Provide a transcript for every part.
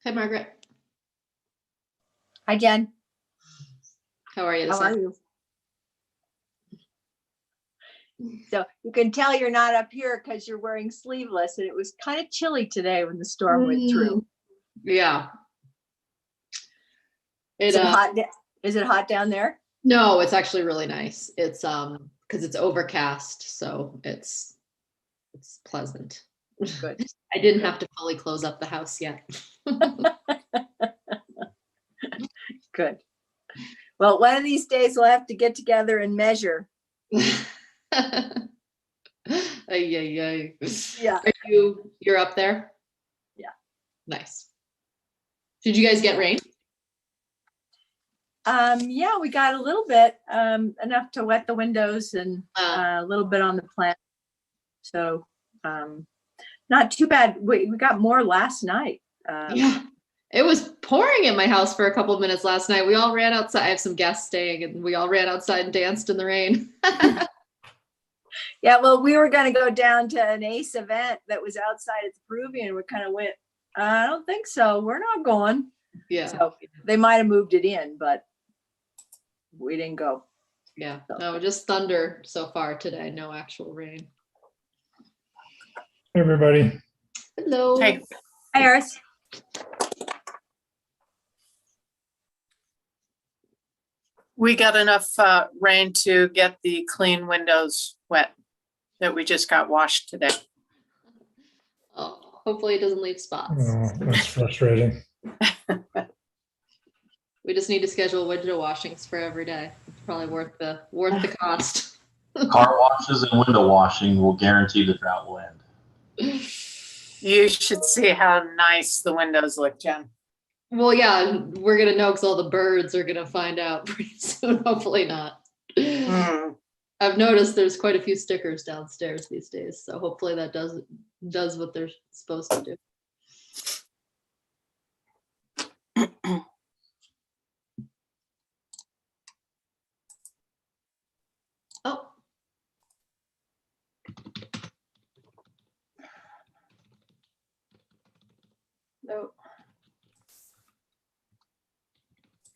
Hi, Margaret. Hi, Jen. How are you? How are you? So you can tell you're not up here because you're wearing sleeveless, and it was kind of chilly today when the storm went through. Yeah. Is it hot? Is it hot down there? No, it's actually really nice. It's because it's overcast, so it's pleasant. Good. I didn't have to fully close up the house yet. Good. Well, one of these days we'll have to get together and measure. Yeah. Yeah. You're up there? Yeah. Nice. Did you guys get rain? Yeah, we got a little bit, enough to wet the windows and a little bit on the plant. So not too bad. We got more last night. Yeah. It was pouring in my house for a couple of minutes last night. We all ran outside. I have some guests staying, and we all ran outside and danced in the rain. Yeah, well, we were going to go down to an ACE event that was outside at the Peruvian. We kind of went, I don't think so. We're not going. Yeah. So they might have moved it in, but we didn't go. Yeah. So. No, just thunder so far today. No actual rain. Hey, everybody. Hello. Hey. Hi, Eris. We got enough rain to get the clean windows wet that we just got washed today. Oh, hopefully it doesn't leave spots. Oh, that's frustrating. We just need to schedule window washings for every day. It's probably worth the cost. Car washes and window washing will guarantee the drought will end. You should see how nice the windows look, Jen. Well, yeah, we're gonna know because all the birds are gonna find out pretty soon. Hopefully not. I've noticed there's quite a few stickers downstairs these days, so hopefully that does what they're supposed to do. Oh. No.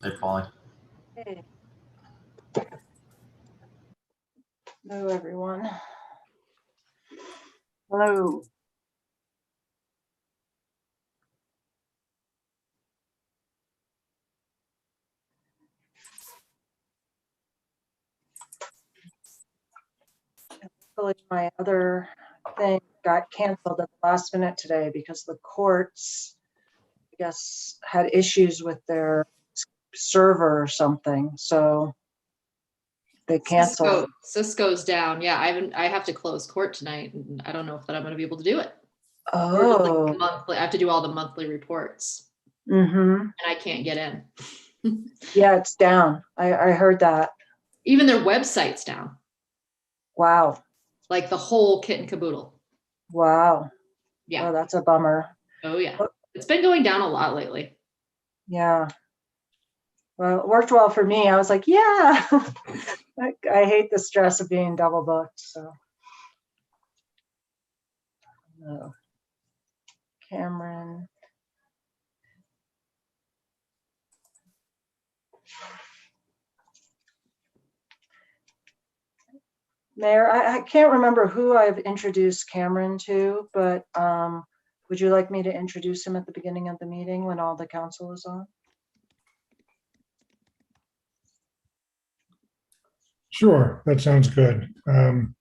Hey, Polly. Hey. Hello, everyone. Hello. My other thing got canceled at the last minute today because the courts, I guess, had issues with their server or something. So they canceled. Cisco's down. Yeah, I have to close court tonight, and I don't know if I'm going to be able to do it. Oh. Like monthly. I have to do all the monthly reports. Mm-hmm. And I can't get in. Yeah, it's down. I heard that. Even their website's down. Wow. Like the whole kit and caboodle. Wow. Yeah. Oh, that's a bummer. Oh yeah. It's been going down a lot lately. Yeah. Well, it worked well for me. I was like, yeah. I hate the stress of being double booked. So. Oh. Cameron. Mayor, I can't remember who I've introduced Cameron to, but would you like me to introduce him at the beginning of the meeting when all the council is on? Sure, that sounds good. I'm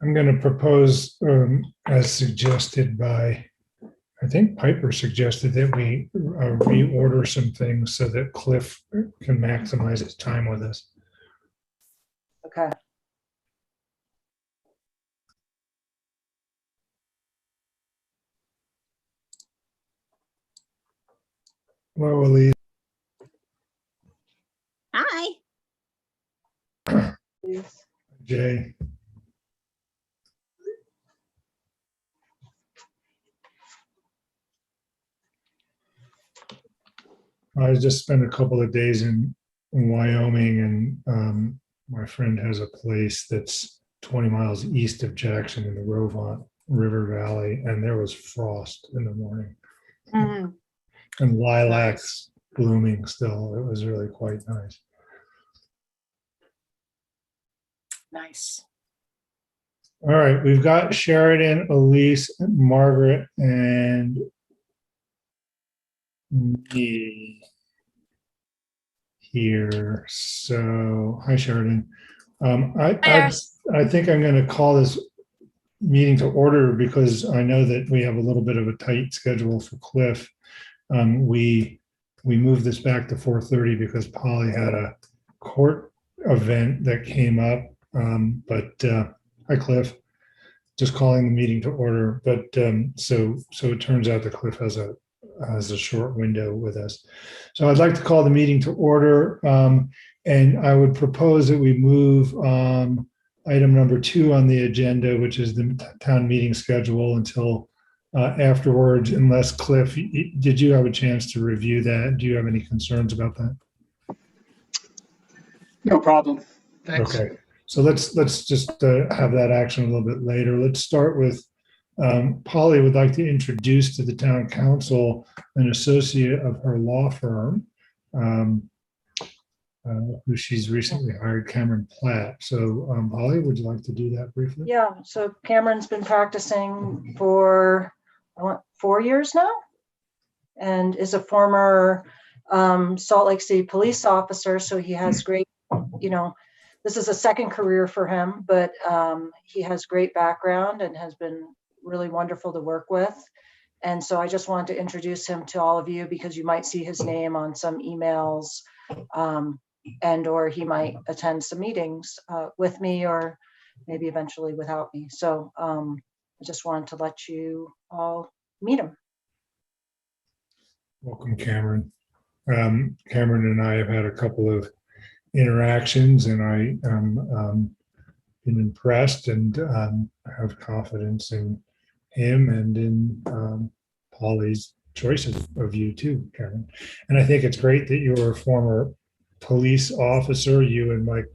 going to propose, as suggested by, I think Piper suggested that we reorder some things so that Cliff can maximize his time with us. Okay. Hello, Elise. Hi. Please. Jay. I just spent a couple of days in Wyoming, and my friend has a place that's 20 miles east of Jackson in the Rovant River Valley, and there was frost in the morning. and lilacs blooming still. It was really quite nice. Nice. All right, we've got Sheridan, Elise, Margaret, and me here. So, hi, Sheridan. I think I'm going to call this meeting to order because I know that we have a little bit of a tight schedule for Cliff. We moved this back to 4:30 because Polly had a court event that came up. Hi, Cliff. Just calling the meeting to order. But so it turns out that Cliff has a short window with us. So I'd like to call the meeting to order. And I would propose that we move item number 2 on the agenda, which is the town meeting schedule, until afterwards, unless Cliff, did you have a chance to review that? Do you have any concerns about that? No problem. Thanks. Okay, so let's just have that action a little bit later. Let's start with Polly would like to introduce to the town council an associate of her law firm, who she's recently hired, Cameron Platt. So Polly, would you like to do that briefly? Yeah, so Cameron's been practicing for 4 years now and is a former Salt Lake City police officer. So he has great, this is a second career for him, but he has great background and has been really wonderful to work with. And so I just wanted to introduce him to all of you because you might see his name on some emails and or he might attend some meetings with me or maybe eventually without me. So I just wanted to let you all meet him. Welcome, Cameron. Cameron and I have had a couple of interactions, and I been impressed and have confidence in him and in Polly's choices of you too, Cameron. And I think it's great that you're a former police officer. You and Mike,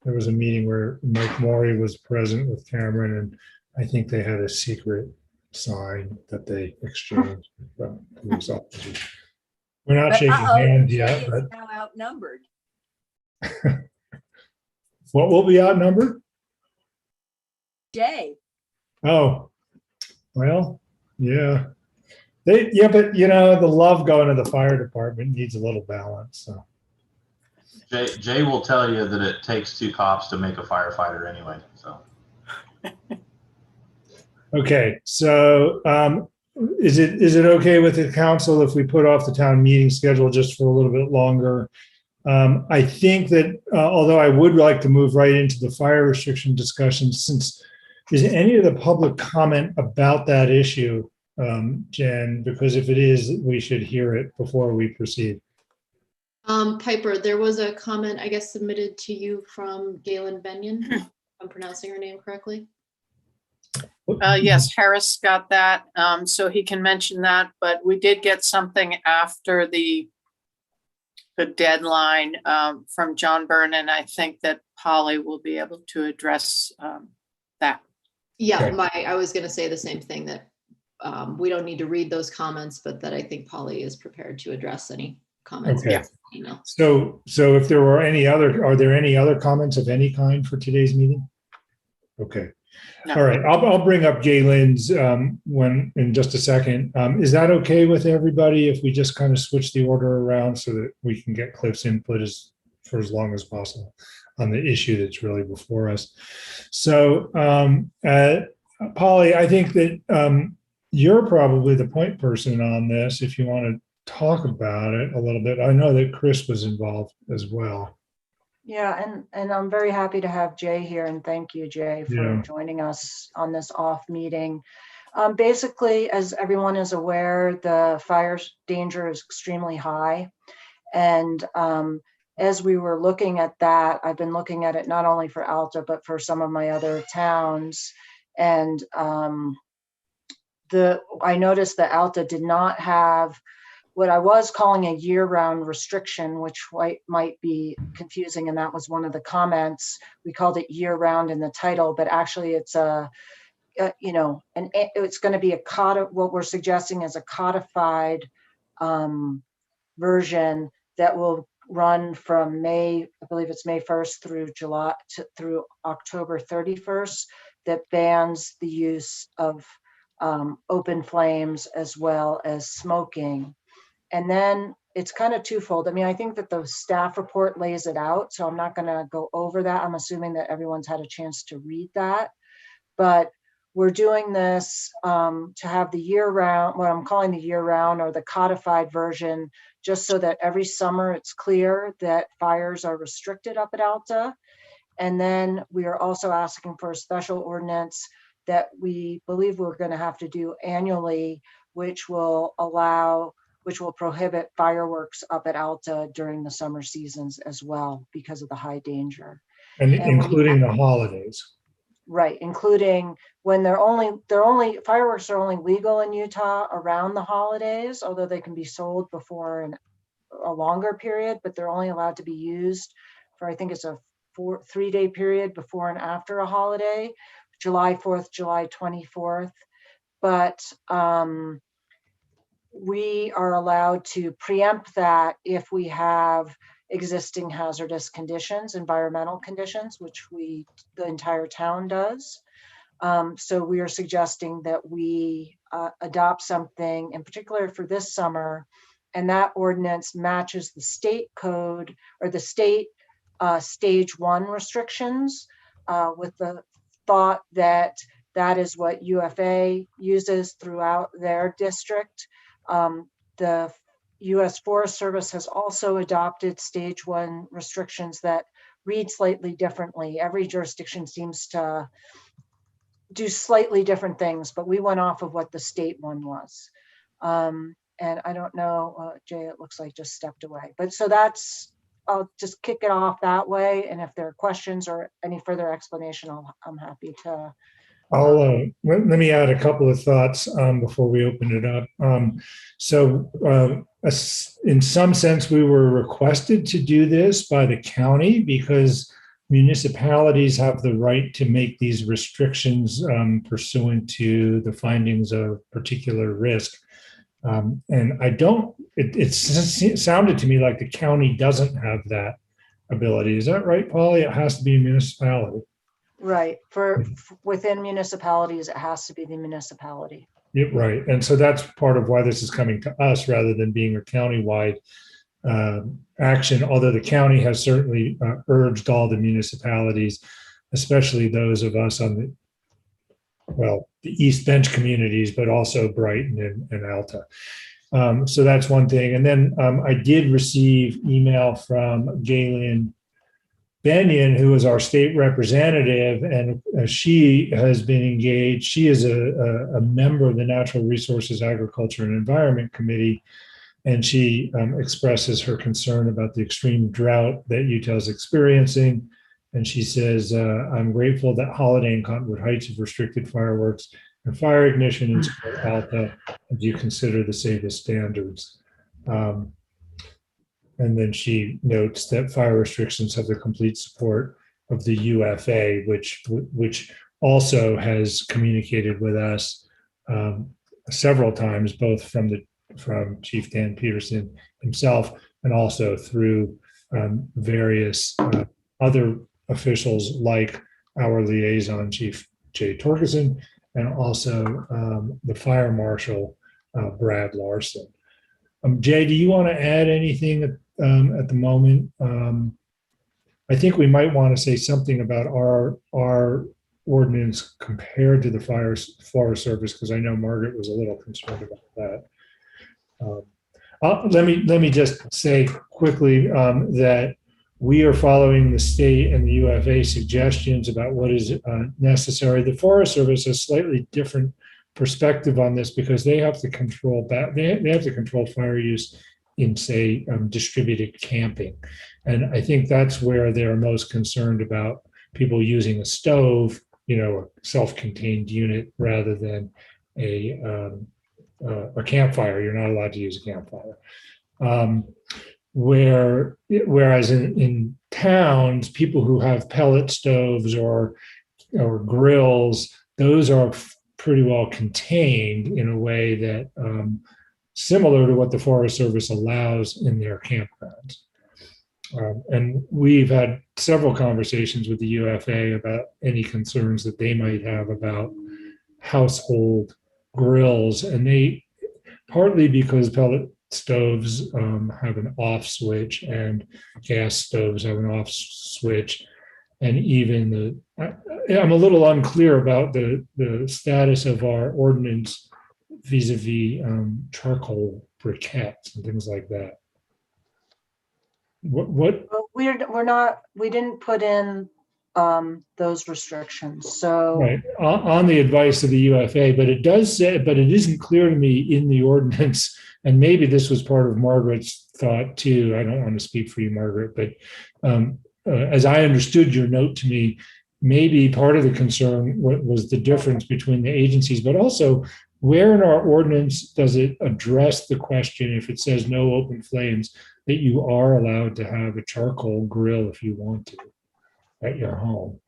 there was a meeting where Mike Morey was present with Cameron, and I think they had a secret sign that they exchanged from police officers. We're not shaking hands yet, but now outnumbered. what will be outnumbered? Jay, Oh, well, yeah. But the love going to the fire department needs a little balance. So Jay will tell you that it takes 2 cops to make a firefighter anyway. So okay, so is it okay with the council if we put off the town meeting schedule just for a little bit longer? I think that although I would like to move right into the fire restriction discussion, since is any of the public comment about that issue, Jen? Because if it is, we should hear it before we proceed. Piper, there was a comment, I guess, submitted to you from Galen Benyon, if I'm pronouncing her name correctly. Yes, Harris got that, so he can mention that, but we did get something after the deadline from John Byrne, and I think that Polly will be able to address that. Yeah, Okay. I was going to say the same thing, that we don't need to read those comments, but that I think Polly is prepared to address any comments. Okay. in the email. So if there were are there any other comments of any kind for today's meeting? Okay. No. All right. I'll bring up Galen's when in just a second. Is that okay with everybody if we just kind of switch the order around so that we can get Cliff's input for as long as possible on the issue that's really before us? So, Polly, I think that you're probably the point person on this if you want to talk about it a little bit. I know that Chris was involved as well. Yeah, and I'm very happy to have Jay here, and thank you, Jay, for Yeah. joining us on this off meeting. Basically, as everyone is aware, the fire danger is extremely high. And as we were looking at that, I've been looking at it not only for Alta, but for some of my other towns. And I noticed that Alta did not have what I was calling a year-round restriction, which might be confusing, and that was one of the comments. We called it year-round in the title, but actually it's it's going to be what we're suggesting is a codified version that will run from May, I believe it's May 1st through October 31st, that bans the use of open flames as well as smoking. And then it's kind of twofold. I mean, I think that the staff report lays it out, so I'm not going to go over that. I'm assuming that everyone's had a chance to read that. But we're doing this to have the year-round, what I'm calling the year-round or the codified version, just so that every summer it's clear that fires are restricted up at Alta. And then we are also asking for a special ordinance that we believe we're going to have to do annually, which will prohibit fireworks up at Alta during the summer seasons as well because of the high danger. And including the holidays. Right, including when fireworks are only legal in Utah around the holidays, although they can be sold before a longer period, but they're only allowed to be used for, I think it's a 3-day period before and after a holiday, July 4th, July 24th. But we are allowed to preempt that if we have existing hazardous conditions, environmental conditions, which the entire town does. So we are suggesting that we adopt something in particular for this summer, and that ordinance matches the state code or the state stage 1 restrictions with the thought that that is what UFA uses throughout their district. The U.S. Forest Service has also adopted stage 1 restrictions that read slightly differently. Every jurisdiction seems to do slightly different things, but we went off of what the state one was. And I don't know, Jay, it looks like just stepped away. But so I'll just kick it off that way. And if there are questions or any further explanation, I'm happy to. Let me add a couple of thoughts before we open it up. In some sense, we were requested to do this by the county because municipalities have the right to make these restrictions pursuant to the findings of particular risk. And it sounded to me like the county doesn't have that ability. Is that right, Polly? It has to be a municipality. Right. Within municipalities, it has to be the municipality. Yeah, right. And so that's part of why this is coming to us rather than being a countywide action, although the county has certainly urged all the municipalities, especially those of us on the East Bench communities, but also Brighton and Alta. So that's one thing. And then I did receive email from Galen Benyon, who is our state representative, and she has been engaged. She is a member of the Natural Resources, Agriculture, and Environment Committee, and she expresses her concern about the extreme drought that Utah is experiencing. And she says, I'm grateful that Holiday and Cottonwood Heights have restricted fireworks and fire ignition in Alta as you consider the safest standards. And then she notes that fire restrictions have the complete support of the UFA, which also has communicated with us several times, both from Chief Dan Peterson himself and also through various other officials like our liaison, Chief Jay Torkelson, and also the fire marshal, Brad Larson. Jay, do you want to add anything at the moment? I think we might want to say something about our ordinance compared to the Forest Service, because I know Margaret was a little concerned about that. Let me just say quickly that we are following the state and the UFA suggestions about what is necessary. The Forest Service has slightly different perspective on this because they have to control they have to control fire use in, say, distributed camping. And I think that's where they're most concerned about people using a stove, a self-contained unit rather than a campfire. You're not allowed to use a campfire. Whereas in towns, people who have pellet stoves or grills, those are pretty well contained in a way that similar to what the Forest Service allows in their campgrounds. And we've had several conversations with the UFA about any concerns that they might have about household grills. And they, partly because pellet stoves have an off switch and gas stoves have an off switch. And even I'm a little unclear about the status of our ordinance vis-a-vis charcoal briquettes and things like that. What? But we didn't put in those restrictions, so. Right, on the advice of the UFA, but it does say, but it isn't clear to me in the ordinance, and maybe this was part of Margaret's thought too. I don't want to speak for you, Margaret, but as I understood your note to me, maybe part of the concern was the difference between the agencies, but also where in our ordinance does it address the question, if it says no open flames, that you are allowed to have a charcoal grill if you want to at your home?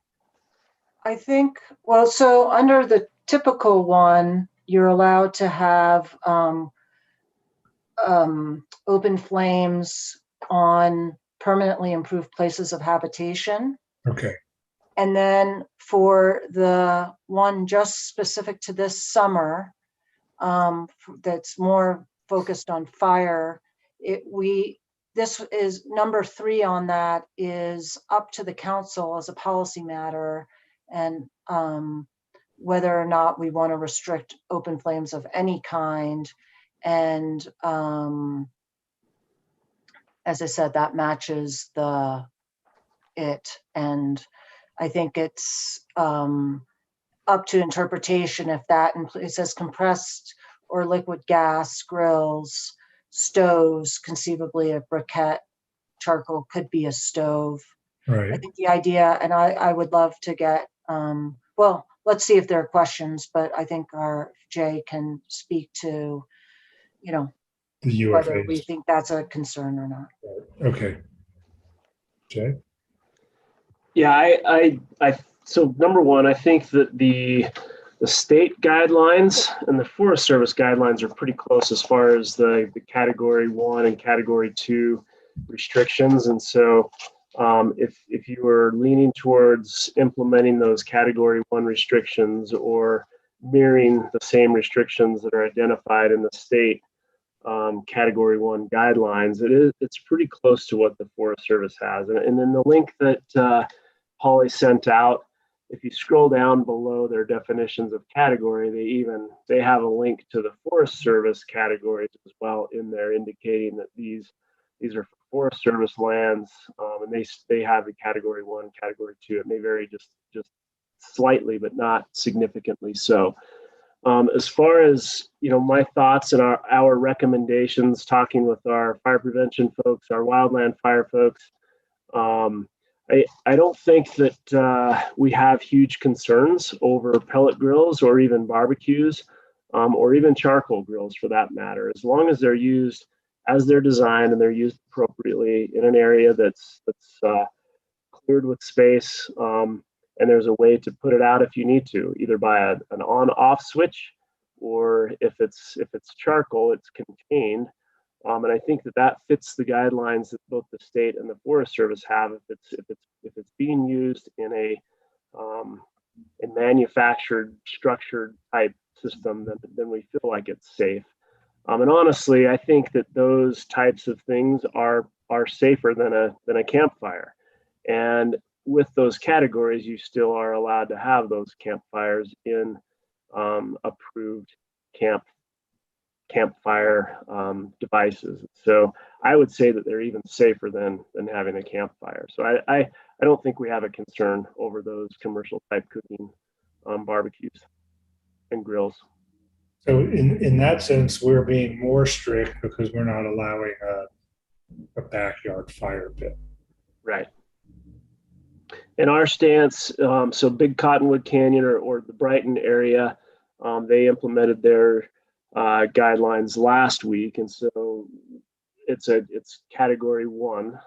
I think, well, so under the typical one, you're allowed to have open flames on permanently improved places of habitation. Okay. And then for the one just specific to this summer, that's more focused on fire, this is number 3 on that is up to the council as a policy matter, and whether or not we want to restrict open flames of any kind. And as I said, that matches it. And I think it's up to interpretation if that it says compressed or liquid gas grills, stoves, conceivably a briquette, charcoal could be a stove. Right. I think the idea, and I would love to get, well, let's see if there are questions, but I think our Jay can speak to, The whether UFA. we think that's a concern or not. Okay. Jay? Yeah, I so number one, I think that the state guidelines and the Forest Service guidelines are pretty close as far as the category 1 and category 2 restrictions. And so if you were leaning towards implementing those category 1 restrictions or mirroring the same restrictions that are identified in the state category 1 guidelines, it's pretty close to what the Forest Service has. And then the link that Holly sent out, if you scroll down below their definitions of category, they have a link to the Forest Service categories as well in there, indicating that these are Forest Service lands, and they have a category 1, category 2. It may vary just slightly, but not significantly so. As far as my thoughts and our recommendations, talking with our fire prevention folks, our wildland fire folks, I don't think that we have huge concerns over pellet grills or even barbecues, or even charcoal grills for that matter, as long as they're used as they're designed and they're used appropriately in an area that's cleared with space, and there's a way to put it out if you need to, either by an on-off switch, or if it's charcoal, it's contained. And I think that fits the guidelines that both the state and the Forest Service have. If it's being used in a manufactured, structured type system, then we feel like it's safe. And honestly, I think that those types of things are safer than a campfire. And with those categories, you still are allowed to have those campfires in approved campfire devices. So I would say that they're even safer than having a campfire. So I don't think we have a concern over those commercial type cooking barbecues and grills. So in that sense, we're being more strict because we're not allowing a backyard fire pit. Right. In our stance, so Big Cottonwood Canyon or the Brighton area, they implemented their guidelines last week, and so it's category 1.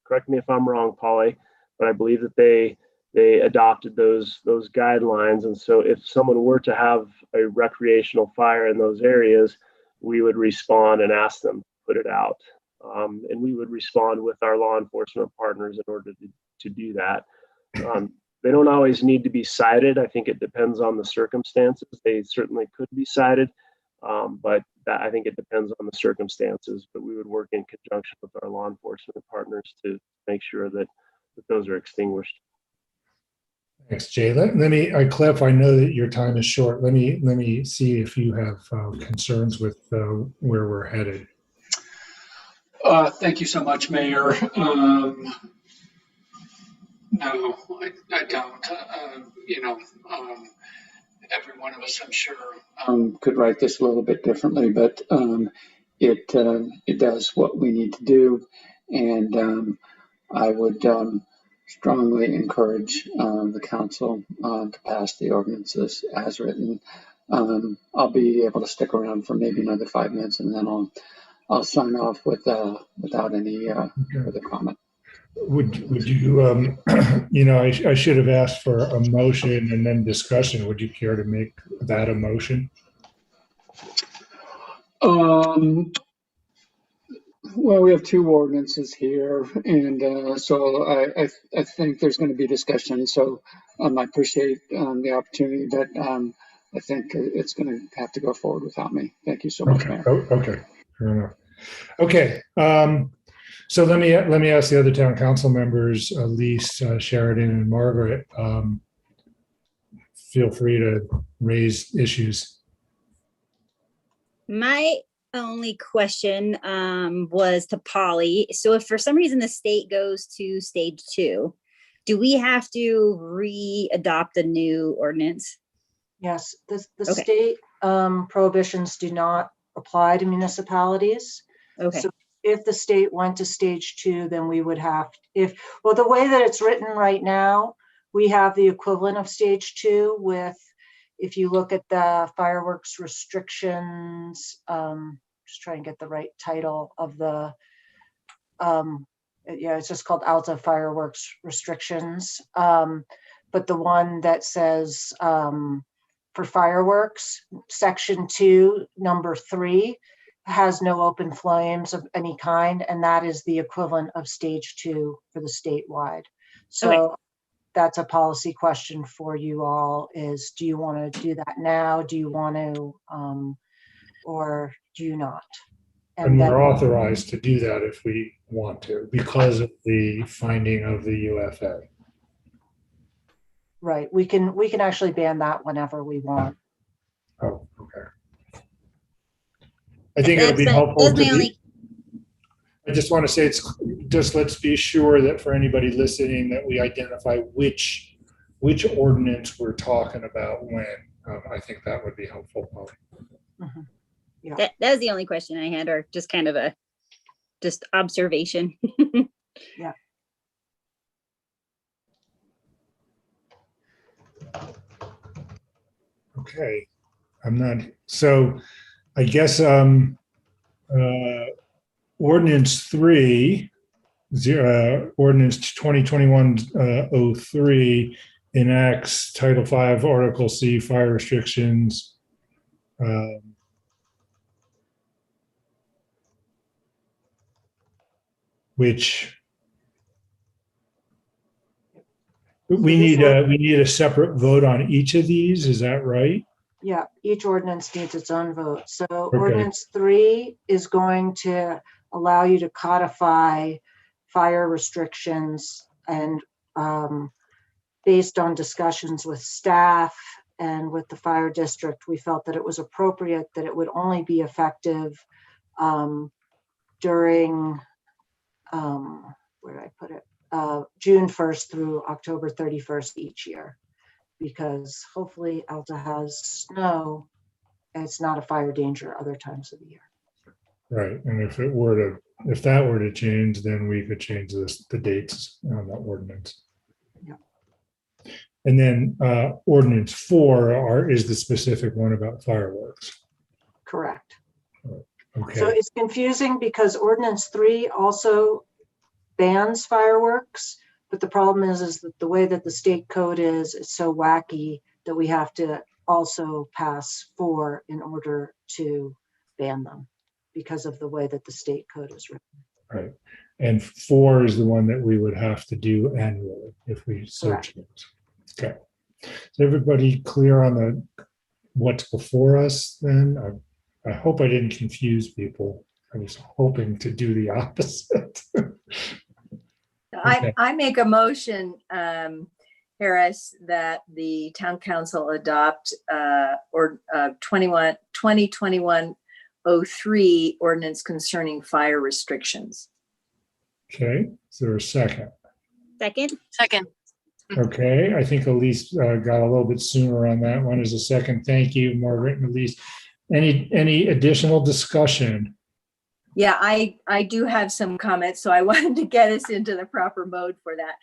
Correct me if I'm wrong, Polly, but I believe that they adopted those guidelines. And so if someone were to have a recreational fire in those areas, we would respond and ask them to put it out. And we would respond with our law enforcement partners in order to do that. They don't always need to be cited. I think it depends on the circumstances. They certainly could be cited, but I think it depends on the circumstances. But we would work in conjunction with our law enforcement partners to make sure that those are extinguished. Thanks, Jay. Cliff, I know that your time is short. Let me see if you have concerns with where we're headed. Thank you so much, Mayor. No, I don't. Every one of us, I'm sure, could write this a little bit differently, but it does what we need to do, and I would strongly encourage the council to pass the ordinances as written. I'll be able to stick around for maybe another 5 minutes, and then I'll sign off without any further comment. Would you, I should have asked for a motion and then discussion. Would you care to make that a motion? Well, we have two ordinances here, and so I think there's going to be discussion. So I appreciate the opportunity, but I think it's going to have to go forward without me. Thank you so much, Mayor. Okay, fair enough. Okay, so let me ask the other town council members, Elise, Sheridan, and Margaret. Feel free to raise issues. My only question was to Polly. So if for some reason the state goes to stage 2, do we have to re-adopt a new ordinance? Yes, the Okay. state prohibitions do not apply to municipalities. Okay. So if the state went to stage 2, then we would have, well, the way that it's written right now, we have the equivalent of stage 2 with, if you look at the fireworks restrictions, just try and get the right title of the, it's just called Alta Fireworks Restrictions. But the one that says for fireworks, section 2, number 3, has no open flames of any kind, and that is the equivalent of stage 2 for the statewide. So Okay. That's a policy question for you all, is do you want to do that now? Do you want to, or do you not? And then, we're authorized to do that if we want to, because of the finding of the UFA. right, we can actually ban that whenever we want. Oh, okay. I think it'll be helpful That's to my only. I just want to say, it's just, let's be sure that for anybody listening, that we identify which ordinance we're talking about when. I think that would be helpful, Polly. That was the only question I had, or just kind of a observation. Yeah. Okay, so I guess ordinance 3, ordinance 2021-03 enacts Title 5, Article C, fire restrictions. Which we need a separate vote on each of these. Is that right? Yeah, each ordinance needs its own vote. So ordinance 3 is going to allow you to codify fire restrictions, and based on discussions with staff and with the fire district, we felt that it was appropriate that it would only be effective during, where did I put it? June 1st through October 31st each year, because hopefully Alta has snow and it's not a fire danger other times of the year. Right, and if that were to change, then we could change the dates on that ordinance. Yeah. And then ordinance 4 is the specific one about fireworks. Correct. Okay. So it's confusing because ordinance 3 also bans fireworks, but the problem is that the way that the state code is so wacky that we have to also pass 4 in order to ban them because of the way that the state code is written. Right. And 4 is the one that we would have to do annually if we so Correct. choose. Okay. Is everybody clear on what's before us then? I hope I didn't confuse people. I was hoping to do the opposite. Okay. I make a motion, Harris, that the town council adopt 2021-03 ordinance concerning fire restrictions. Okay, is there a second? Second? Second. Okay, I think Elise got a little bit sooner on that one as a second. Thank you, Margaret and Elise. Any additional discussion? Yeah, I do have some comments, so I wanted to get us into the proper mode for that.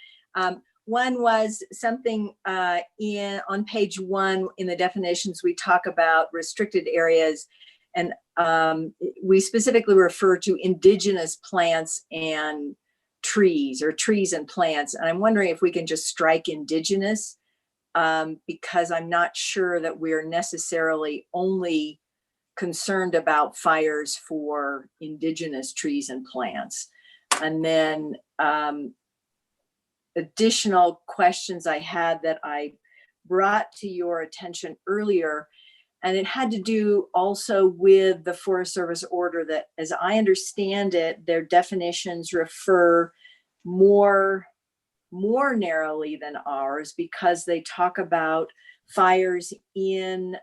One was something on page 1 in the definitions, we talk about restricted areas, and we specifically refer to indigenous plants and trees, or trees and plants. And I'm wondering if we can just strike indigenous, because I'm not sure that we're necessarily only concerned about fires for indigenous trees and plants. And then additional questions I had that I brought to your attention earlier, and it had to do also with the Forest Service order that, as I understand it, their definitions refer more narrowly than ours, because they talk about fires in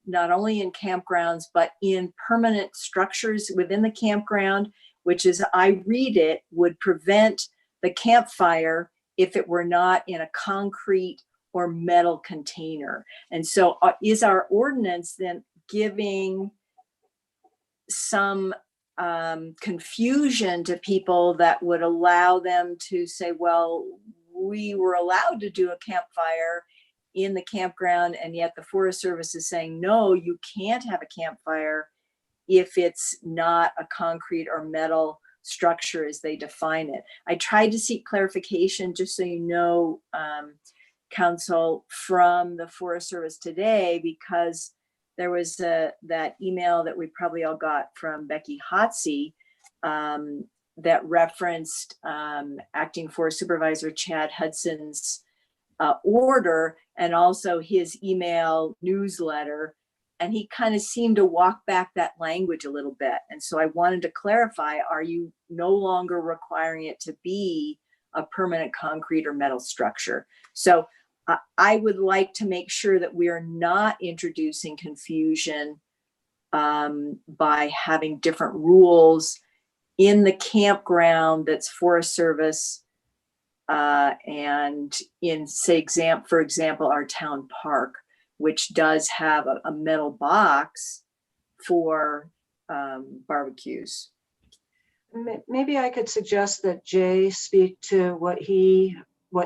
not only in campgrounds, but in permanent structures within the campground, which, as I read it, would prevent the campfire if it were not in a concrete or metal container. And so is our ordinance then giving some confusion to people that would allow them to say, well, we were allowed to do a campfire in the campground, and yet the Forest Service is saying, no, you can't have a campfire if it's not a concrete or metal structure as they define it. I tried to seek clarification, just so you know, Council, from the Forest Service today, because there was that email that we probably all got from Becky Hotsey that referenced Acting Forest Supervisor Chad Hudson's order, and also his email newsletter. And he kind of seemed to walk back that language a little bit. And so I wanted to clarify, are you no longer requiring it to be a permanent concrete or metal structure? So I would like to make sure that we are not introducing confusion by having different rules in the campground that's Forest Service and in, say, for example, our town park, which does have a metal box for barbecues. Maybe I could suggest that Jay speak to what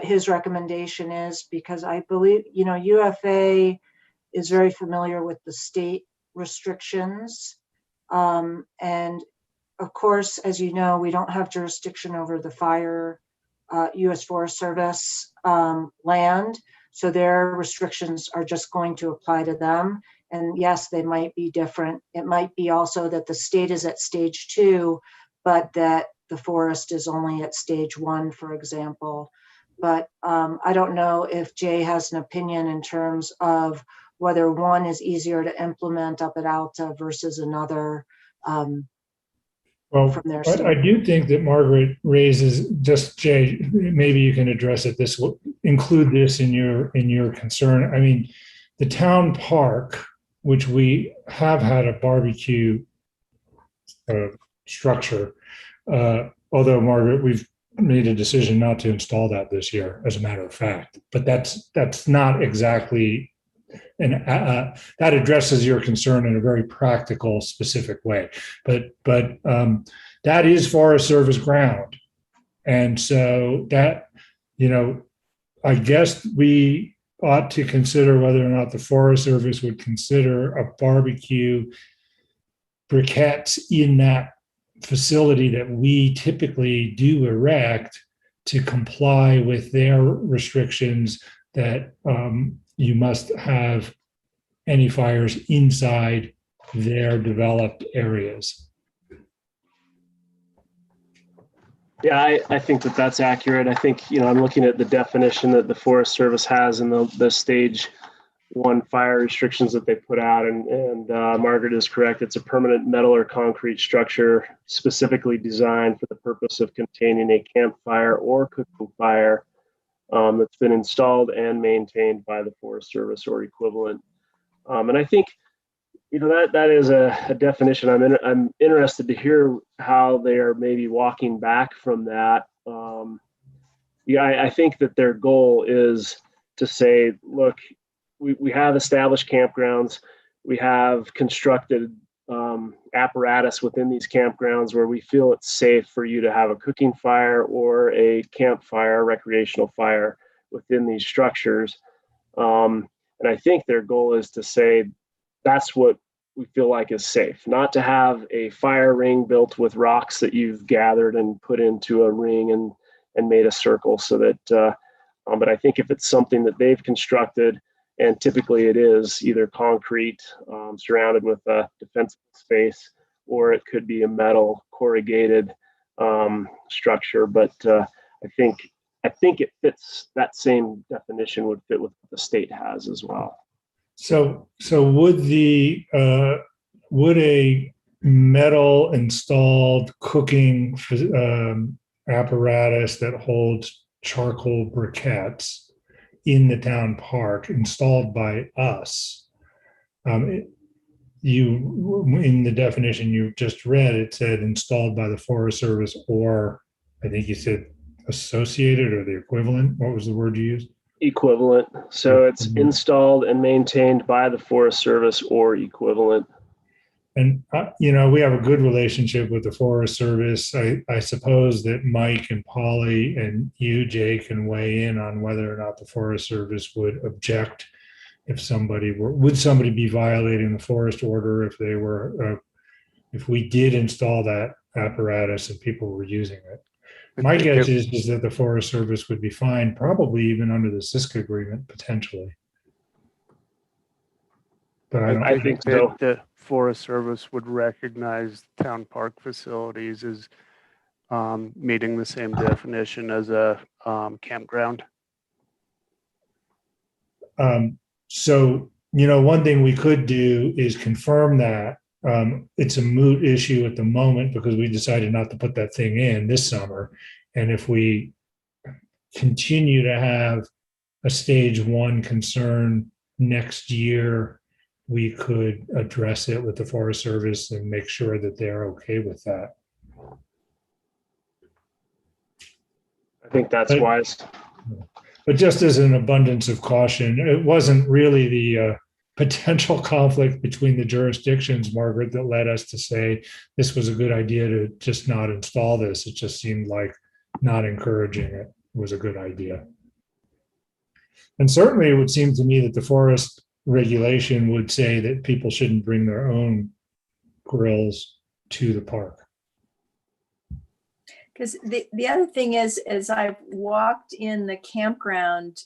his recommendation is, because I believe, UFA is very familiar with the state restrictions. And of course, as you know, we don't have jurisdiction over the fire U.S. Forest Service land. So their restrictions are just going to apply to them. And yes, they might be different. It might be also that the state is at stage 2, but that the forest is only at stage 1, for example. But I don't know if Jay has an opinion in terms of whether one is easier to implement up at Alta versus another. Well, from their I do think that Margaret raises, just Jay, maybe you can address it this, include this in your concern. I mean, the town park, which we have had a barbecue structure, although Margaret, we've made a decision not to install that this year, as a matter of fact, but that's not exactly, and that addresses your concern in a very practical, specific way. But that is Forest Service ground. And so that, I guess we ought to consider whether or not the Forest Service would consider a barbecue briquettes in that facility that we typically do erect to comply with their restrictions that you must have any fires inside their developed areas. Yeah, I think that that's accurate. I think, I'm looking at the definition that the Forest Service has in the stage 1 fire restrictions that they put out. And Margaret is correct. It's a permanent metal or concrete structure specifically designed for the purpose of containing a campfire or cooking fire that's been installed and maintained by the Forest Service or equivalent. And I think, that is a definition. I'm interested to hear how they are maybe walking back from that. I think that their goal is to say, look, we have established campgrounds. We have constructed apparatus within these campgrounds where we feel it's safe for you to have a cooking fire or a campfire, recreational fire within these structures. And I think their goal is to say, that's what we feel like is safe, not to have a fire ring built with rocks that you've gathered and put into a ring and made a circle so that, but I think if it's something that they've constructed, and typically it is either concrete surrounded with a defensible space, or it could be a metal corrugated structure. But I think it fits, that same definition would fit with what the state has as well. So would a metal installed cooking apparatus that holds charcoal briquettes in the town park installed by us, in the definition you just read, it said installed by the Forest Service, or I think you said associated or the equivalent. What was the word you used? Equivalent. So it's installed and maintained by the Forest Service or equivalent. And, we have a good relationship with the Forest Service. I suppose that Mike and Polly and you, Jay, can weigh in on whether or not the Forest Service would object if would somebody be violating the forest order if we did install that apparatus and people were using it. My guess is that the Forest Service would be fine, probably even under the Siska agreement, potentially. But I think that the Forest Service would recognize town park facilities as meeting the same definition as a campground. So, one thing we could do is confirm that. It's a moot issue at the moment because we decided not to put that thing in this summer. And if we continue to have a stage 1 concern next year, we could address it with the Forest Service and make sure that they're okay with that. I think that's wise. But just as an abundance of caution, it wasn't really the potential conflict between the jurisdictions, Margaret, that led us to say this was a good idea to just not install this. It just seemed like not encouraging it was a good idea. And certainly it would seem to me that the forest regulation would say that people shouldn't bring their own grills to the park. Because the other thing is, as I've walked in the campground,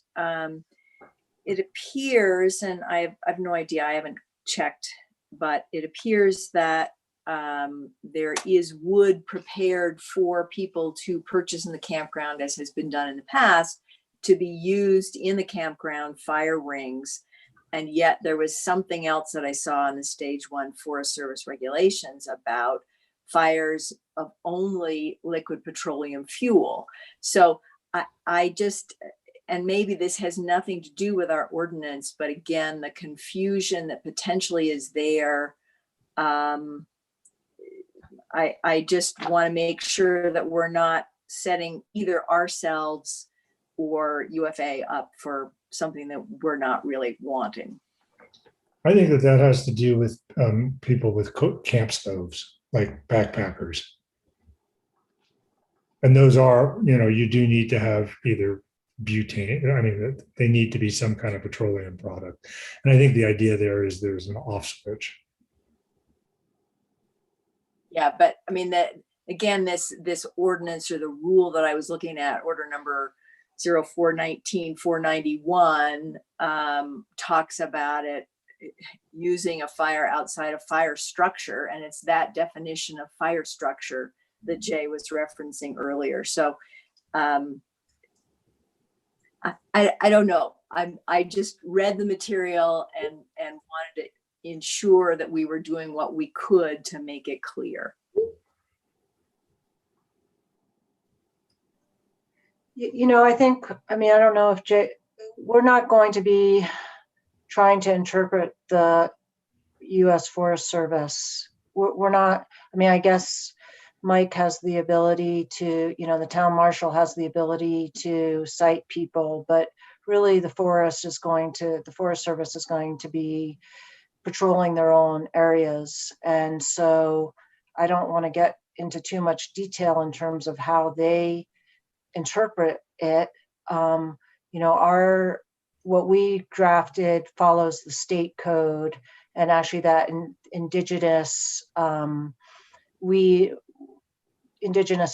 it appears, and I have no idea, I haven't checked, but it appears that there is wood prepared for people to purchase in the campground, as has been done in the past, to be used in the campground, fire rings. And yet there was something else that I saw in the stage 1 Forest Service regulations about fires of only liquid petroleum fuel. So I just, and maybe this has nothing to do with our ordinance, but again, the confusion that potentially is there. I just want to make sure that we're not setting either ourselves or UFA up for something that we're not really wanting. I think that has to do with people with camp stoves, like backpackers. And those are, you do need to have either butane, they need to be some kind of petroleum product. And I think the idea there is there's an off switch. Yeah, but that again, this ordinance or the rule that I was looking at, order number 0419-491, talks about it using a fire outside a fire structure, and it's that definition of fire structure that Jay was referencing earlier. So I don't know. I just read the material and wanted to ensure that we were doing what we could to make it clear. I think, I don't know if we're not going to be trying to interpret the U.S. Forest Service. We're not, I guess Mike has the ability to, the town marshal has the ability to cite people, but really the Forest Service is going to be patrolling their own areas. And so I don't want to get into too much detail in terms of how they interpret it. What we drafted follows the state code, and actually that indigenous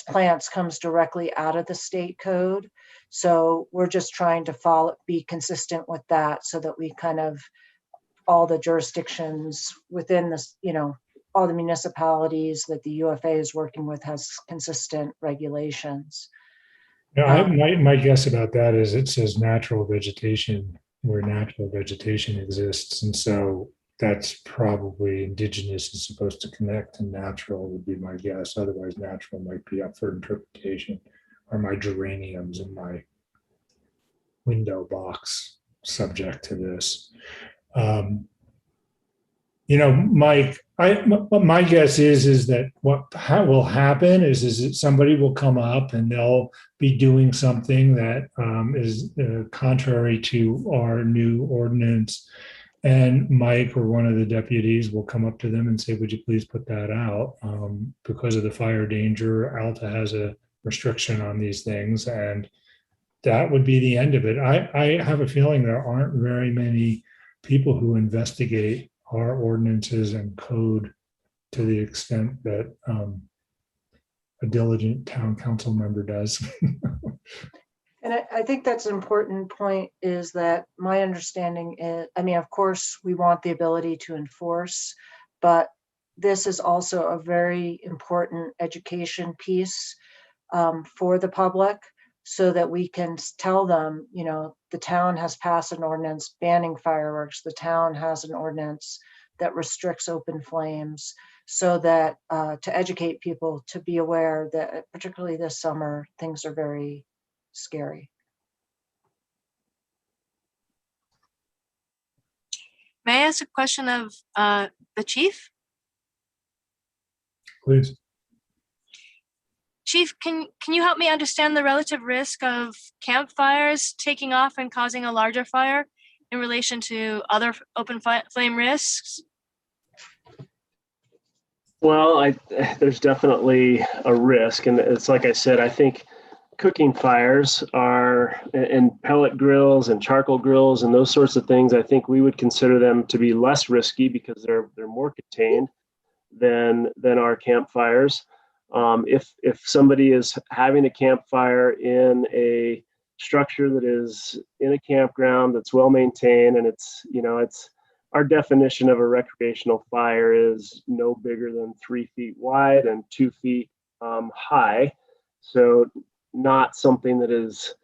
plants comes directly out of the state code. So we're just trying to be consistent with that, so that we kind of, all the jurisdictions within this, all the municipalities that the UFA is working with has consistent regulations. My guess about that is it says natural vegetation where natural vegetation exists. And so that's probably indigenous is supposed to connect to natural would be my guess. Otherwise, natural might be up for interpretation. Are my geraniums in my window box subject to this? Mike, my guess is that what will happen is that somebody will come up and they'll be doing something that is contrary to our new ordinance. And Mike or one of the deputies will come up to them and say, would you please put that out? Because of the fire danger, Alta has a restriction on these things. And that would be the end of it. I have a feeling there aren't very many people who investigate our ordinances and code to the extent that a diligent town council member does. And I think that's an important point, is that my understanding is, of course, we want the ability to enforce, but this is also a very important education piece for the public, so that we can tell them, the town has passed an ordinance banning fireworks. The town has an ordinance that restricts open flames, so that to educate people to be aware that particularly this summer, things are very scary. May I ask a question of the chief? Please. Chief, can you help me understand the relative risk of campfires taking off and causing a larger fire in relation to other open flame risks? Well, there's definitely a risk. And it's like I said, I think cooking fires are, and pellet grills and charcoal grills and those sorts of things, I think we would consider them to be less risky because they're more contained than our campfires. If somebody is having a campfire in a structure that is in a campground that's well maintained, and it's our definition of a recreational fire is no bigger than 3 feet wide and 2 feet high. So not something that is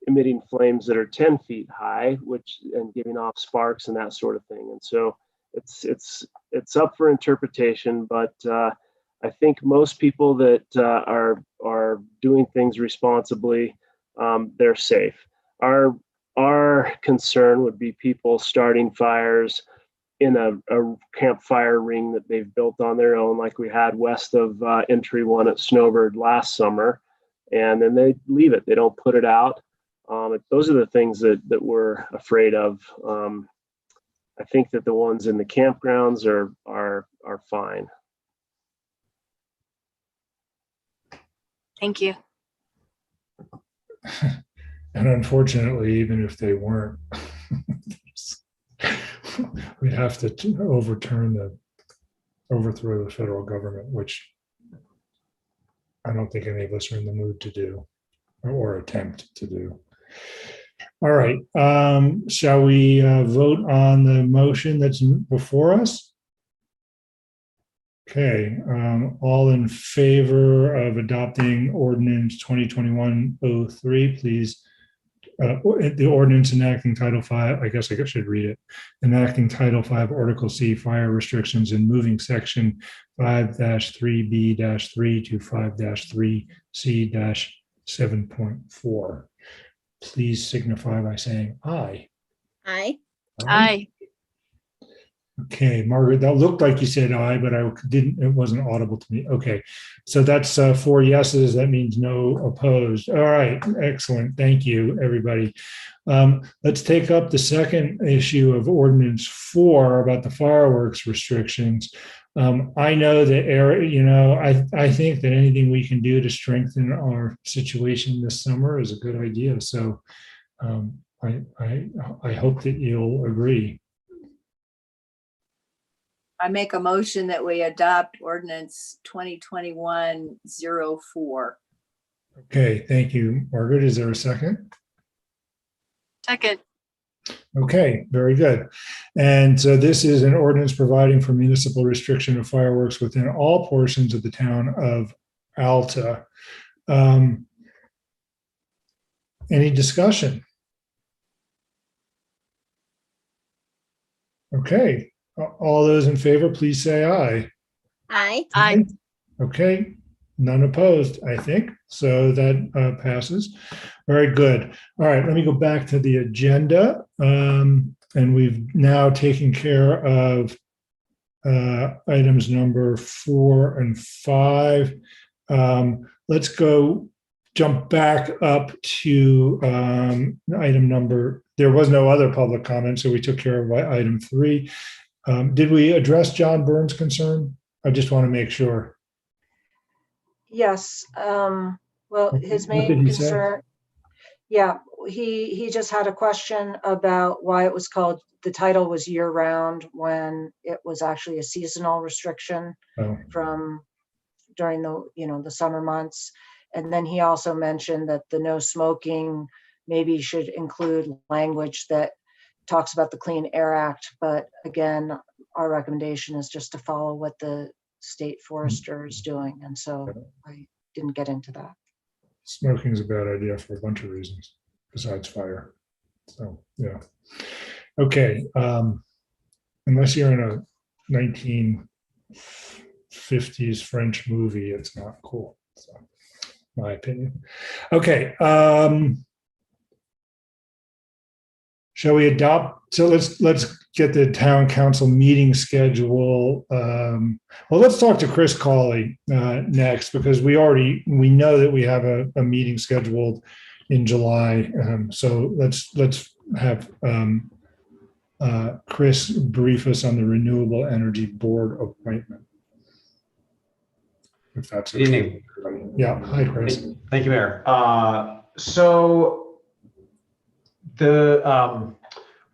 emitting flames that are 10 feet high, and giving off sparks and that sort of thing. And so it's up for interpretation, but I think most people that are doing things responsibly, they're safe. Our concern would be people starting fires in a campfire ring that they've built on their own, like we had west of Entry 1 at Snowbird last summer, and then they leave it. They don't put it out. Those are the things that we're afraid of. I think that the ones in the campgrounds are fine. Thank you. And unfortunately, even if they weren't, we'd have to overthrow the federal government, which I don't think any of us are in the mood to do or attempt to do. All right, shall we vote on the motion that's before us? Okay, all in favor of adopting ordinance 2021-03, please. The ordinance enacting Title V, I guess I should read it. Enacting Title V, Article C, fire restrictions and moving section 5-3B-3 to 5-3C-7.4. Please signify by saying aye. Aye. Aye. Okay, Margaret, that looked like you said aye, but I didn't, it wasn't audible to me. Okay, so that's 4 yeses. That means no opposed. All right, excellent. Thank you, everybody. Let's take up the second issue of ordinance 4 about the fireworks restrictions. I know that, I think that anything we can do to strengthen our situation this summer is a good idea. So I hope that you'll agree. I make a motion that we adopt ordinance 2021-04. Okay, thank you, Margaret. Is there a second? Second. Okay, very good. And so this is an ordinance providing for municipal restriction of fireworks within all portions of the town of Alta. Any discussion? Okay, all those in favor, please say aye. Aye. Aye. Okay, none opposed, I think. So that passes. Very good. All right, let me go back to the agenda. And we've now taken care of items number 4 and 5. Let's jump back up to item number, there was no other public comment, so we took care of item 3. Did we address John Burns' concern? I just want to make sure. Yes, well, his What did main he say? concern, yeah, he just had a question about why it was called, the title was year round when it was actually a seasonal restriction from during the summer months. And then he also mentioned that the no smoking maybe should include language that talks about the Clean Air Act. But again, our recommendation is just to follow what the state forester is doing. And so I didn't get into that. Smoking is a bad idea for a bunch of reasons besides fire. So, yeah. Okay. Unless you're in a 1950s French movie, it's not cool. So, my opinion. Okay. Shall we adopt? So let's get the town council meeting schedule. Well, let's talk to Chris Cawley next, because we know that we have a meeting scheduled in July. So let's have Chris brief us on the Renewable Energy Board appointment. If that's Good evening. Yeah. Hi, Chris. Thank you, Mayor.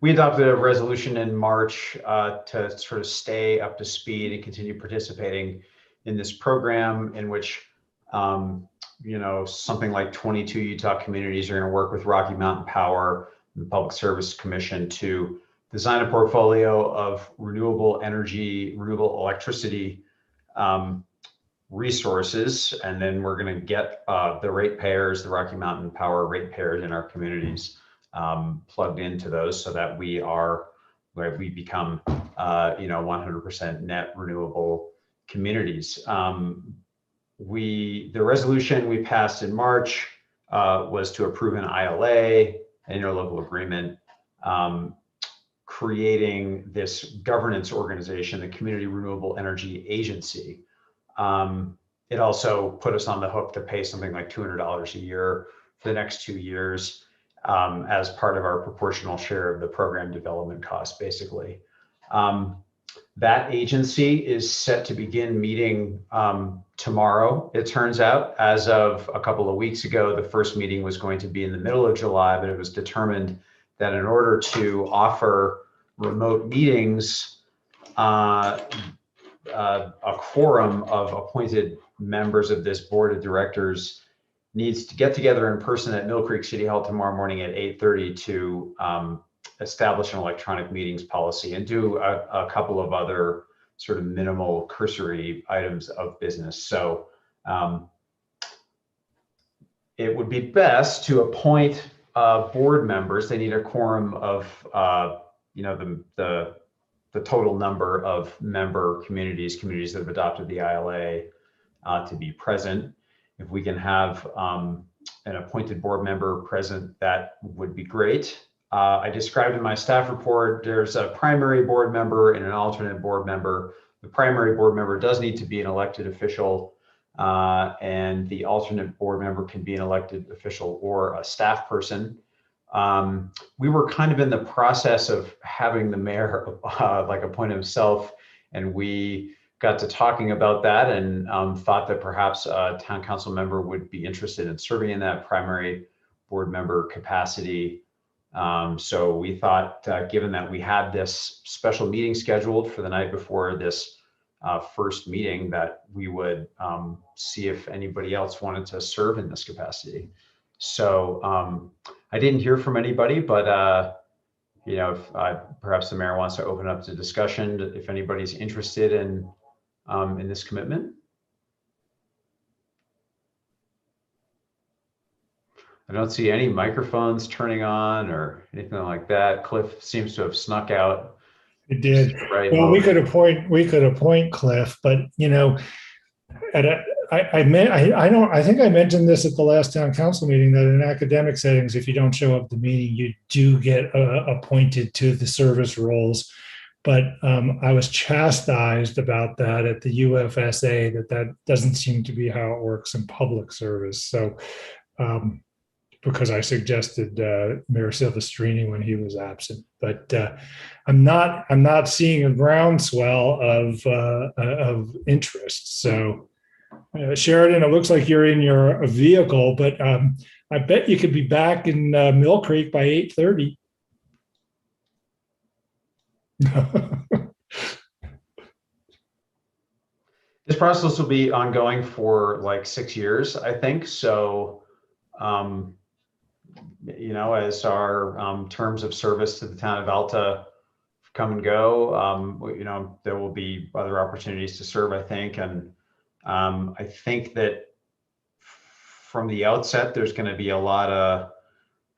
We adopted a resolution in March to sort of stay up to speed and continue participating in this program, in which something like 22 Utah communities are going to work with Rocky Mountain Power and the Public Service Commission to design a portfolio of renewable energy, renewable electricity resources, and then we're going to get the ratepayers, the Rocky Mountain Power ratepayers in our communities plugged into those, so that we become 100% net renewable communities. The resolution we passed in March was to approve an ILA, an interlocal agreement, creating this governance organization, the Community Renewable Energy Agency. It also put us on the hook to pay something like $200 a year for the next 2 years as part of our proportional share of the program development costs, basically. That agency is set to begin meeting tomorrow, it turns out. As of a couple of weeks ago, the first meeting was going to be in the middle of July, but it was determined that in order to offer remote meetings, a quorum of appointed members of this board of directors needs to get together in person at Mill Creek City Hall tomorrow morning at 8:30 to establish an electronic meetings policy and do a couple of other sort of minimal cursory items of business. So it would be best to appoint board members. They need a quorum of, the total number of member communities that have adopted the ILA to be present. If we can have an appointed board member present, that would be great. I described in my staff report, there's a primary board member and an alternate board member. The primary board member does need to be an elected official, and the alternate board member can be an elected official or a staff person. We were kind of in the process of having the mayor like appoint himself, and we got to talking about that and thought that perhaps a town council member would be interested in serving in that primary board member capacity. So we thought, given that we had this special meeting scheduled for the night before this first meeting, that we would see if anybody else wanted to serve in this capacity. So I didn't hear from anybody, but if perhaps the mayor wants to open up to discussion, if anybody's interested in this commitment. I don't see any microphones turning on or anything like that. Cliff seems to have snuck out. It did. Right. Well, we could appoint Cliff, but I think I mentioned this at the last town council meeting, that in academic settings, if you don't show up at the meeting, you do get appointed to the service roles. But I was chastised about that at the UFSA, that doesn't seem to be how it works in public service. So because I suggested Mayor Silvestrini when he was absent, but I'm not seeing a groundswell of interest. So Sheridan, it looks like you're in your vehicle, but I bet you could be back in Mill Creek by 8:30. This process will be ongoing for like 6 years, I think. So, as our terms of service to the town of Alta come and go, there will be other opportunities to serve, I think. And I think that from the outset, there's going to be a lot of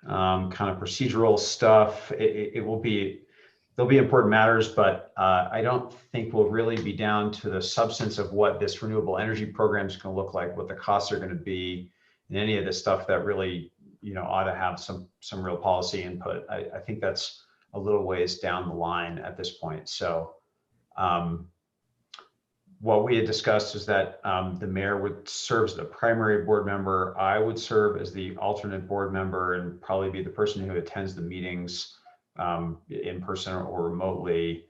kind of procedural stuff. There'll be important matters, but I don't think we'll really be down to the substance of what this renewable energy program is going to look like, what the costs are going to be, and any of this stuff that really, ought to have some real policy input. I think that's a little ways down the line at this point. So what we had discussed is that the mayor would serve as the primary board member. I would serve as the alternate board member and probably be the person who attends the meetings in person or remotely.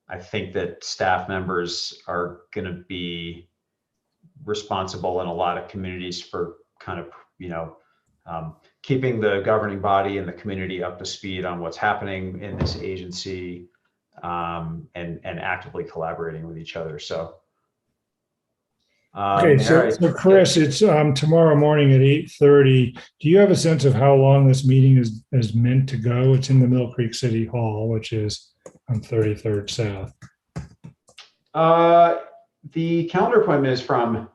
I think that staff members are going to be responsible in a lot of communities for kind of, keeping the governing body and the community up to speed on what's happening in this agency, and actively collaborating with each other. So. Okay, so Chris, it's tomorrow morning at 8:30. Do you have a sense of how long this meeting is meant to go? It's in the Mill Creek City Hall, which is on 33rd South. The calendar appointment is from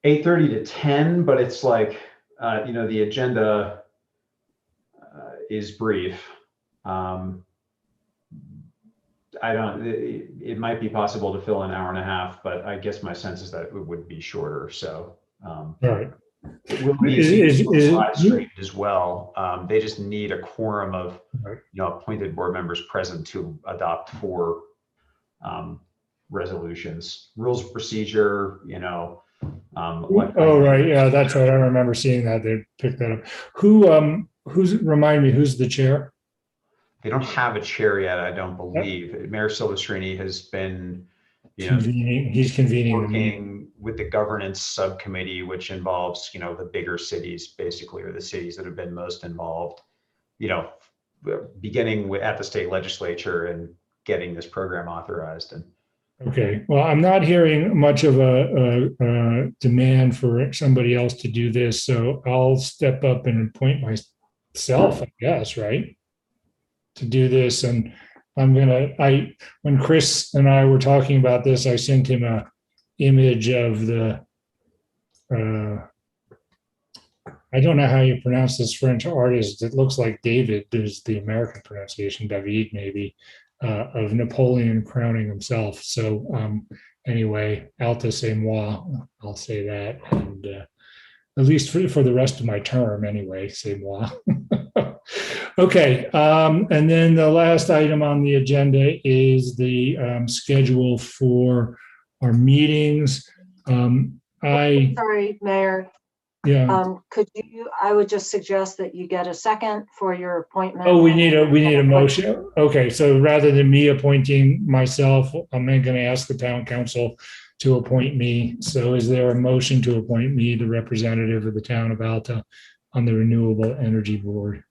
8:30 to 10, but it's like, the agenda is brief. It might be possible to fill an hour and a half, but I guess my sense is that it would be shorter. So, all right. It will be live streamed as well. They just need a quorum of, appointed board members present to adopt 4 resolutions, rules of procedure, oh, right. Yeah, that's right. I remember seeing that. They picked that up. Remind me, who's the chair? They don't have a chair yet, I don't believe. Mayor Silvestrini has been, he's convening working with the governance subcommittee, which involves, the bigger cities, basically, or the cities that have been most involved, beginning at the state legislature and getting this program authorized. And Okay, well, I'm not hearing much of a demand for somebody else to do this, so I'll step up and appoint myself, I guess, right? To do this, and when Chris and I were talking about this, I sent him a image of the, I don't know how you pronounce this French artist. It looks like David. There's the American pronunciation, David, maybe, of Napoleon crowning himself. So anyway, Alta c'est moi, I'll say that. And at least for the rest of my term, anyway, c'est moi. Okay, and then the last item on the agenda is the schedule for our meetings. Sorry, Mayor. Yeah. I would just suggest that you get a second for your appointment. Oh, we need a motion. Okay, so rather than me appointing myself, I'm going to ask the town council to appoint me. So is there a motion to appoint me the representative of the town of Alta on the Renewable Energy Board?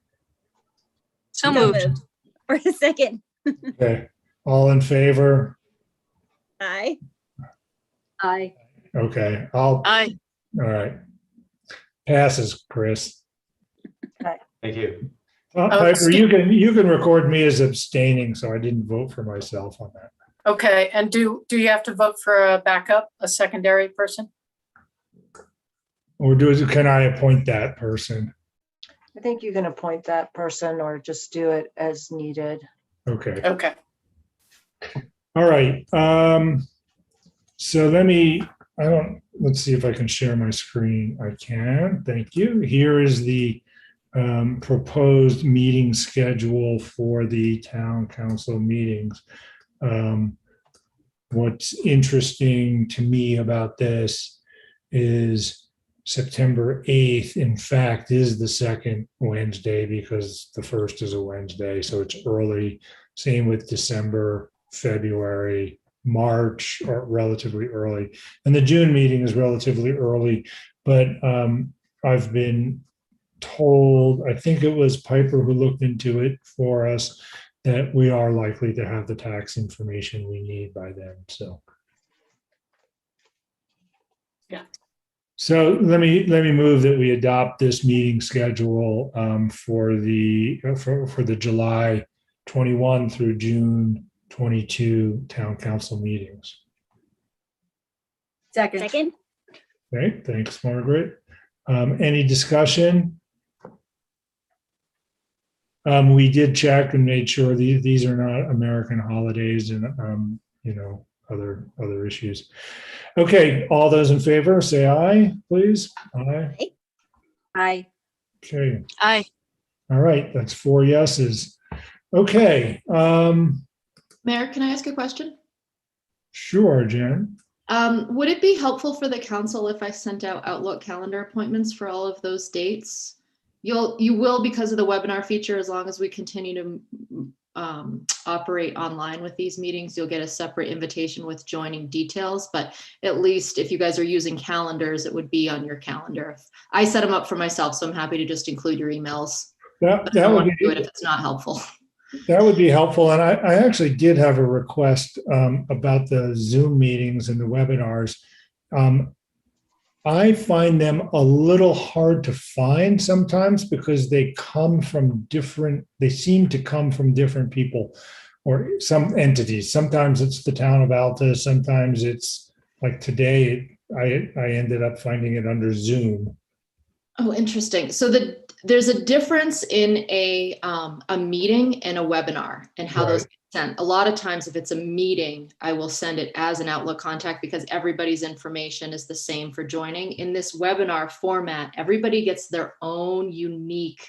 So moved. For a second. Okay, all in favor? Aye. Aye. Okay, Aye. all right. Passes, Chris. Thank you. Piper, you can record me as abstaining, so I didn't vote for myself on that. Okay, and do you have to vote for a backup, a secondary person? Or can I appoint that person? I think you can appoint that person or just do it as needed. Okay. Okay. All right. So let's see if I can share my screen. I can. Thank you. Here is the proposed meeting schedule for the town council meetings. What's interesting to me about this is September 8th, in fact, is the second Wednesday because the first is a Wednesday. So it's early. Same with December, February, March are relatively early. And the June meeting is relatively early. But I've been told, I think it was Piper who looked into it for us, that we are likely to have the tax information we need by then. So. Yeah. So let me move that we adopt this meeting schedule for the July 21 through June 22 town council meetings. Second. Second. Okay, thanks, Margaret. Any discussion? We did check and made sure these are not American holidays and other issues. Okay, all those in favor, say aye, please. Aye. Aye. Okay. Aye. All right, that's 4 yeses. Okay. Mayor, can I ask a question? Sure, Jen. Would it be helpful for the council if I sent out Outlook calendar appointments for all of those dates? You will because of the webinar feature, as long as we continue to operate online with these meetings, you'll get a separate invitation with joining details. But at least if you guys are using calendars, it would be on your calendar. I set them up for myself, so I'm happy to just include your emails. That I would would be do it if it's not helpful. That would be helpful. And I actually did have a request about the Zoom meetings and the webinars. I find them a little hard to find sometimes because they seem to come from different people or some entities. Sometimes it's the town of Alta. Sometimes it's like today, I ended up finding it under Zoom. Oh, interesting. So there's a difference in a meeting and a webinar and how those get sent. A lot of times, if it's a meeting, I will send it as an Outlook contact because everybody's information is the same for joining. In this webinar format, everybody gets their own unique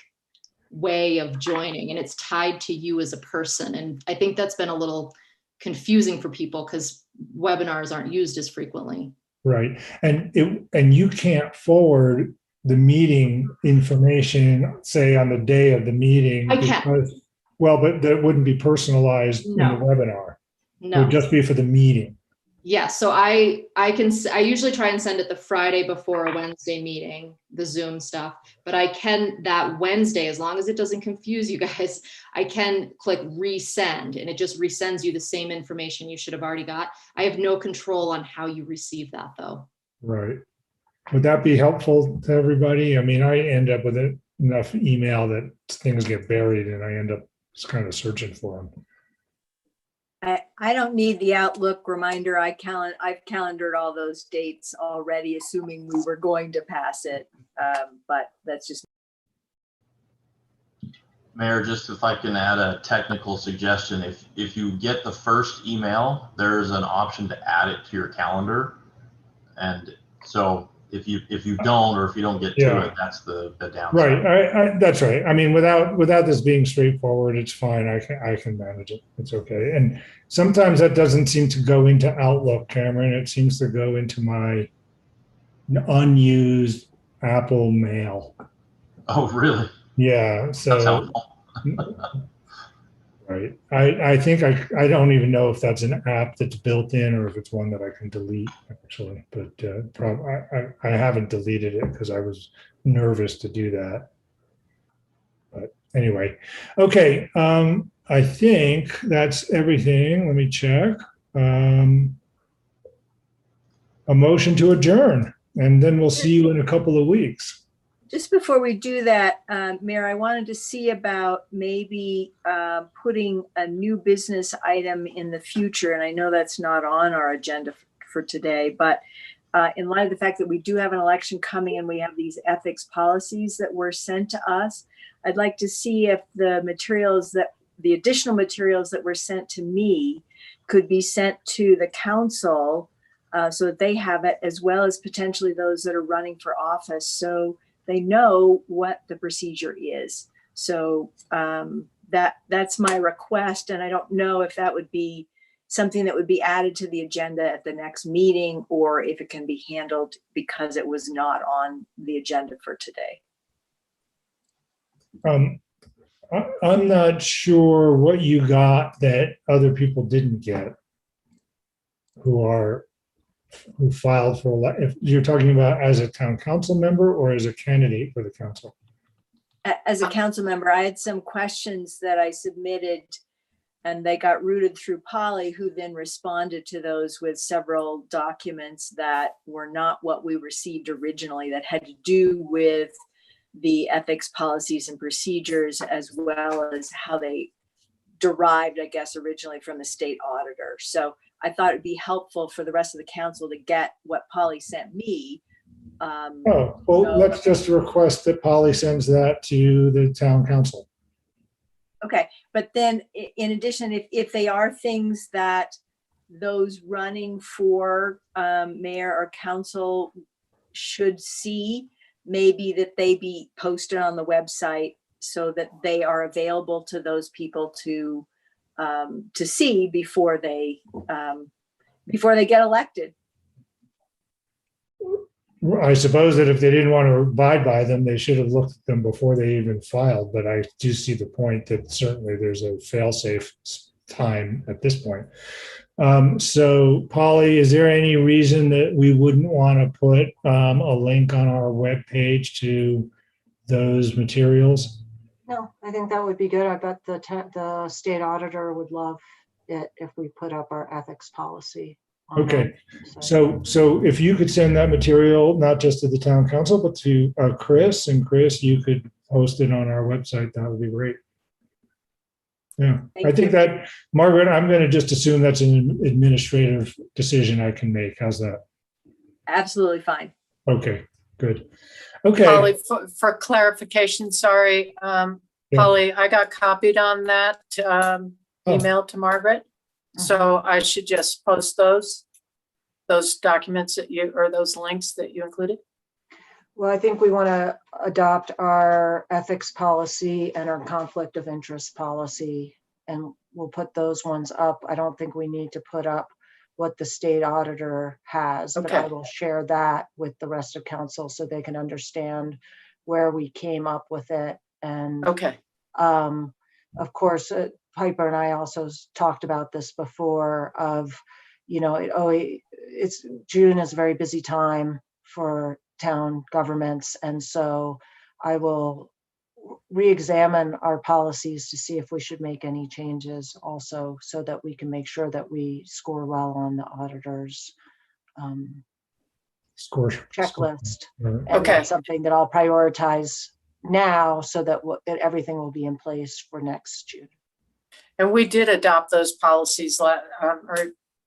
way of joining, and it's tied to you as a person. And I think that's been a little confusing for people because webinars aren't used as frequently. Right, and you can't forward the meeting information, say on the day of the meeting. I can. Well, but that wouldn't be personalized in the webinar. No. It would just be for the meeting. Yeah, so I usually try and send it the Friday before a Wednesday meeting, the Zoom stuff, but I can that Wednesday, as long as it doesn't confuse you guys, I can click resend and it just resends you the same information you should have already got. I have no control on how you receive that though. Right. Would that be helpful to everybody? I mean, I end up with enough email that things get buried and I end up just kind of searching for them. I don't need the Outlook reminder. I've calendared all those dates already, assuming we were going to pass it. But that's just. Mayor, just if I can add a technical suggestion, if you get the first email, there's an option to add it to your calendar. And so if you don't, or if you don't get to it, that's the downside. Right. That's right. I mean, without this being straightforward, it's fine. I can manage it. It's okay. And sometimes that doesn't seem to go into Outlook, Cameron. It seems to go into my unused Apple Mail. Oh, really? Yeah. So. That's helpful. Right. I think I don't even know if that's an app that's built in or if it's one that I can delete actually, but I haven't deleted it because I was nervous to do that. But anyway, okay. I think that's everything. Let me check. A motion to adjourn, and then we'll see you in a couple of weeks. Just before we do that, Mayor, I wanted to see about maybe putting a new business item in the future. And I know that's not on our agenda for today, but in light of the fact that we do have an election coming and we have these ethics policies that were sent to us, I'd like to see if the additional materials that were sent to me could be sent to the council so that they have it, as well as potentially those that are running for office. So they know what the procedure is. So that's my request. And I don't know if that would be something that would be added to the agenda at the next meeting, or if it can be handled because it was not on the agenda for today. I'm not sure what you got that other people didn't get who filed for, if you're talking about as a town council member or as a candidate for the council? As a council member, I had some questions that I submitted and they got routed through Polly, who then responded to those with several documents that were not what we received originally, that had to do with the ethics policies and procedures, as well as how they derived, I guess, originally from the state auditor. So I thought it'd be helpful for the rest of the council to get what Polly sent me. Let's just request that Polly sends that to the town council. Okay, but then in addition, if they are things that those running for mayor or council should see, maybe that they be posted on the website so that they are available to those people to see before they get elected. I suppose that if they didn't want to abide by them, they should have looked at them before they even filed. But I do see the point that certainly there's a fail-safe time at this point. So, Polly, is there any reason that we wouldn't want to put a link on our webpage to those materials? No, I think that would be good. I bet the state auditor would love it if we put up our ethics policy. Okay, so if you could send that material, not just to the town council, but to Chris, and Chris, you could post it on our website, that would be great. Yeah, I think that, Margaret, I'm going to just assume that's an administrative decision I can make. How's that? Absolutely fine. Okay, good. Okay. Polly, for clarification, sorry, Polly, I got copied on that email to Margaret. So I should just post those documents that or those links that you included? Well, I think we want to adopt our ethics policy and our conflict of interest policy, and we'll put those ones up. I don't think we need to put up what the state auditor has, but I will share that with the rest of council so they can understand where we came up with it. And of course, Piper and I also talked about this before, of, it's June is a very busy time for town governments. And so I will re-examine our policies to see if we should make any changes also, so that we can make sure that we score well on the auditor's Score. checklist. Right. And Okay. that's something that I'll prioritize now, so that that everything will be in place for next June. And we did adopt those policies, or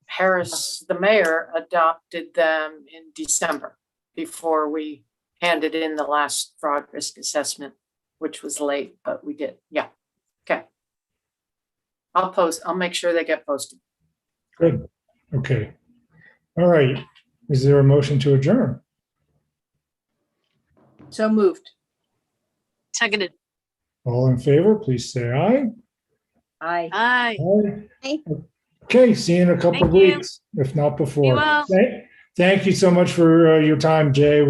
Harris, the mayor, adopted them in December before we handed in the last fraud risk assessment, which was late, but we did. Yeah. Okay. I'll make sure they get posted. Good. Okay. All right. Is there a motion to adjourn? So moved. Seconded. All in favor, please say aye. Aye. Aye. Aye. Okay, see you in a couple of Thank you. weeks, if not Be before. well. Thank you so much for your time, Jay. We